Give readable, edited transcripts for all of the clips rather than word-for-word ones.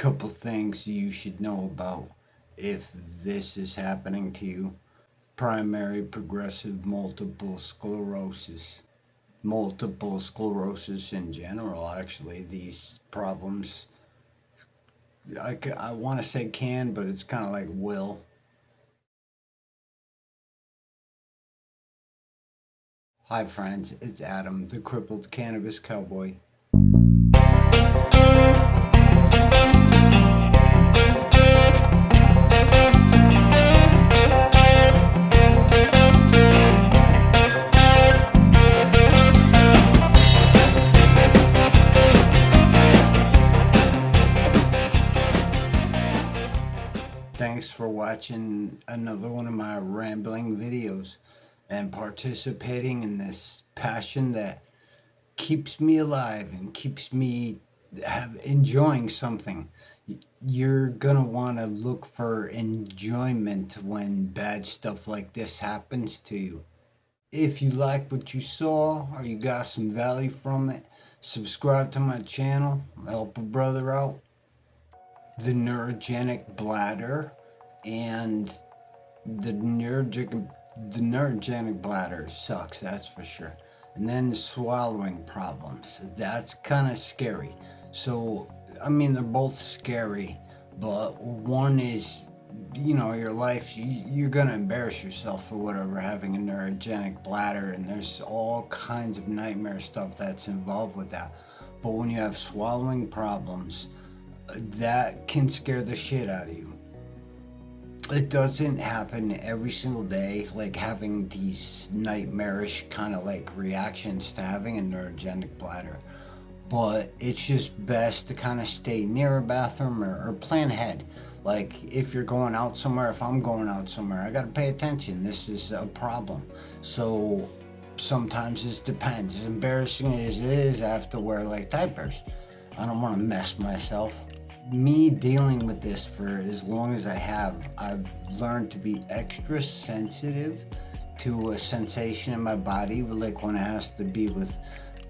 couple things you should know about if this is happening to you. Primary progressive multiple sclerosis in general, actually. These problems, I want to say can, but it's kind of like will. Hi, friends, it's Adam, the crippled cannabis cowboy. Thanks for watching another one of my rambling videos and participating in this passion that keeps me alive and keeps me enjoying something. You're gonna want to look for enjoyment when bad stuff like this happens to you. If you like what you saw or you got some value from it, subscribe to my channel, help a brother out. The neurogenic bladder and the neurogenic bladder sucks, that's for sure. And then the swallowing problems, that's kind of scary. So I mean, they're both scary, but one is, your life, you're gonna embarrass yourself for whatever, having a neurogenic bladder, and there's all kinds of nightmare stuff that's involved with that. But when you have swallowing problems, that can scare the shit out of you. It doesn't happen every single day, like having these nightmarish kind of like reactions to having a neurogenic bladder, but it's just best to kind of stay near a bathroom or plan ahead. Like if you're going out somewhere, if I'm going out somewhere, I got to pay attention. This is a problem. So sometimes it depends. As embarrassing as it is, I have to wear like diapers. I don't want to mess myself. Me dealing with this for as long as I have, I've learned to be extra sensitive to a sensation in my body, like when it has to be with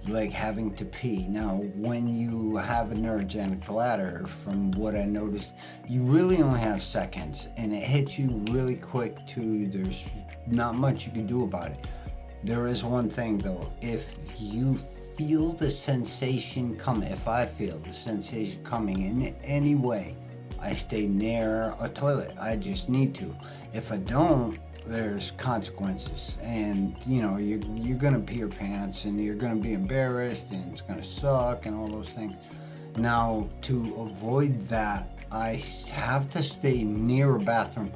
like having to pee. Now, when you have a neurogenic bladder, from what I noticed, you really only have seconds, and it hits you really quick too. There's not much you can do about it. There is one thing though, if you feel the sensation coming, if I feel the sensation coming in any way, I stay near a toilet. I just need to. If I don't, there's consequences, and you're gonna pee your pants, and you're gonna be embarrassed, and it's gonna suck, and all those things. Now, to avoid that, I have to stay near a bathroom.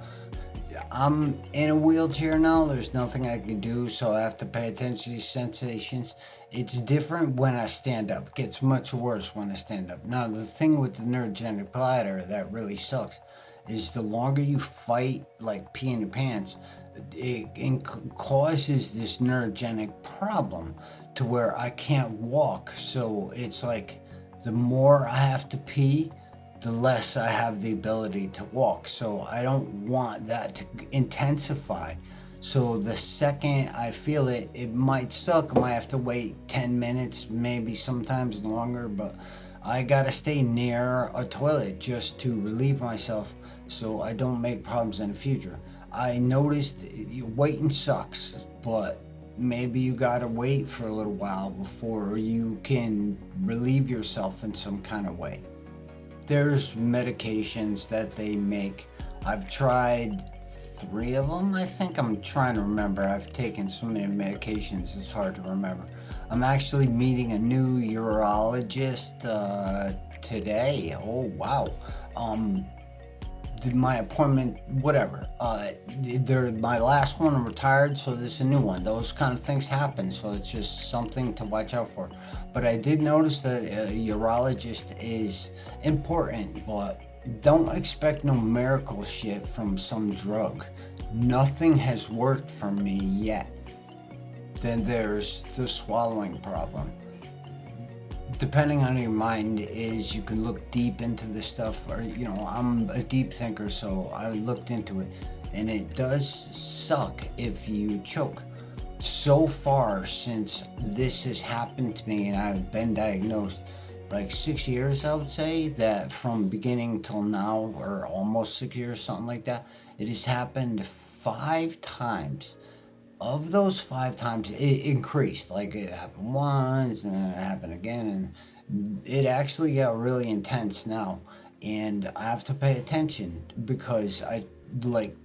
I'm in a wheelchair now, there's nothing I can do, so I have to pay attention to these sensations. It's different when I stand up. It gets much worse when I stand up. Now, the thing with the neurogenic bladder that really sucks is the longer you fight, like peeing your pants, it causes this neurogenic problem to where I can't walk. So it's like the more I have to pee, the less I have the ability to walk. So I don't want that to intensify. So the second I feel it, it might suck. I might have to wait 10 minutes, maybe sometimes longer, but I gotta stay near a toilet just to relieve myself so I don't make problems in the future. I noticed waiting sucks, but maybe you gotta wait for a little while before you can relieve yourself in some kind of way. There's medications that they make. I've tried 3 of them, I think. I'm trying to remember. I've taken so many medications, it's hard to remember. I'm actually meeting a new urologist today. Oh, wow. Did my appointment, whatever. My last one retired, so this is a new one. Those kind of things happen, so it's just something to watch out for. But I did notice that a urologist is important, but don't expect no miracle shit from some drug. Nothing has worked for me yet. Then there's the swallowing problem. Depending on your mind is, you can look deep into this stuff, or I'm a deep thinker, so I looked into it, and it does suck if you choke. So far since this has happened to me and I've been diagnosed, like 6 years, I would say, that from beginning till now, or almost 6 years, something like that, it has happened 5 times. Of those 5 times, it increased. Like it happened once, and then it happened again, and it actually got really intense now. And I have to pay attention because like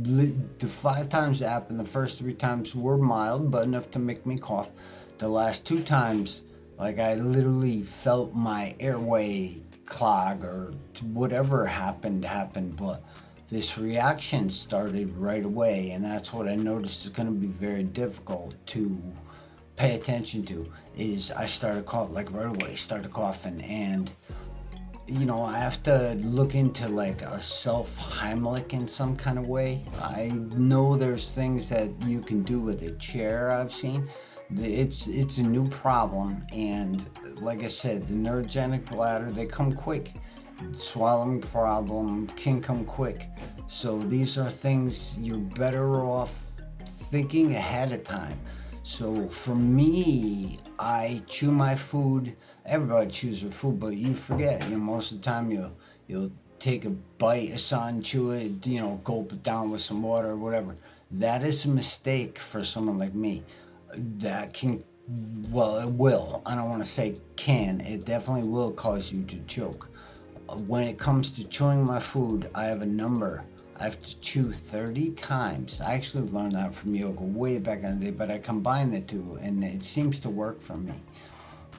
the 5 times that happened, the first 3 times were mild, but enough to make me cough. The last 2 times, like I literally felt my airway clog or whatever happened, but this reaction started right away, and that's what I noticed is going to be very difficult to pay attention to. Is I started coughing like right away, started coughing, and I have to look into like a self Heimlich in some kind of way. I know there's things that you can do with a chair. I've seen. It's a new problem, and like I said, the neurogenic bladder, they come quick. Swallowing problem can come quick. So these are things you're better off thinking ahead of time. So for me, I chew my food. Everybody chews their food, but you forget. Most of the time you'll take a bite of something, chew it, gulp it down with some water or whatever. That is a mistake for someone like me. That can, well, it will. I don't want to say can. It definitely will cause you to choke. When it comes to chewing my food, I have a number. I have to chew 30 times. I actually learned that from yoga way back in the day, but I combined the two, and it seems to work for me.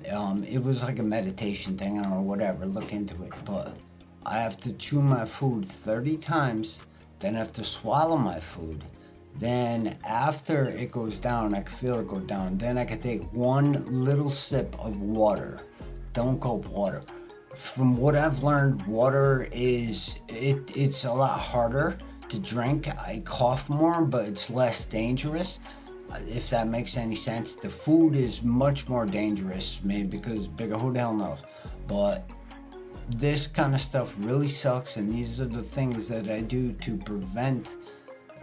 It was like a meditation thing, I don't know, whatever, look into it, but I have to chew my food 30 times, then I have to swallow my food. Then after it goes down, I can feel it go down, then I can take one little sip of water. Don't gulp water. From what I've learned, water it's a lot harder to drink. I cough more, but it's less dangerous. If that makes any sense. The food is much more dangerous, maybe because bigger, who the hell knows. But this kind of stuff really sucks, and these are the things that I do to prevent,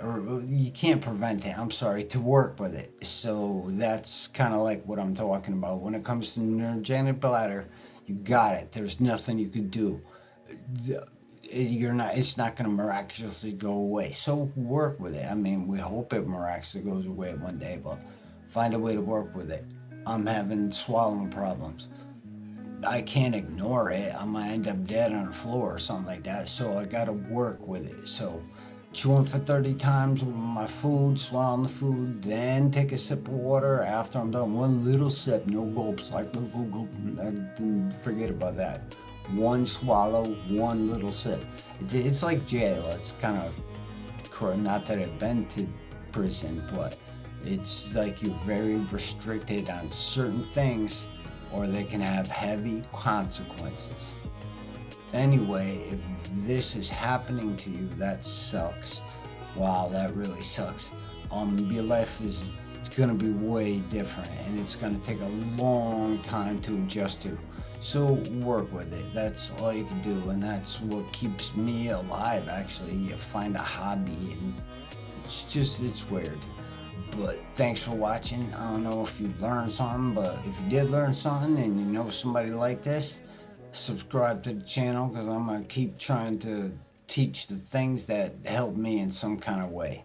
or you can't prevent it, I'm sorry, to work with it. So that's kind of like what I'm talking about. When it comes to neurogenic bladder, you got it. There's nothing you could do. It's not going to miraculously go away. So work with it. I mean, we hope it miraculously goes away one day, but find a way to work with it. I'm having swallowing problems. I can't ignore it. I might end up dead on the floor or something like that. So I got to work with it. So chewing for 30 times with my food, swallowing the food, then take a sip of water after I'm done. One little sip, no gulps, like forget about that. One swallow, one little sip. It's like jail. It's kind of, not that I've been to prison, but it's like you're very restricted on certain things, or they can have heavy consequences. Anyway, if this is happening to you, that sucks. Wow, that really sucks. Your life is gonna be way different, and it's gonna take a long time to adjust to. So work with it. That's all you can do, and that's what keeps me alive. Actually, you find a hobby, and it's weird. But thanks for watching. I don't know if you learned something, but if you did learn something and you know somebody like this, subscribe to the channel, because I'm going to keep trying to teach the things that help me in some kind of way.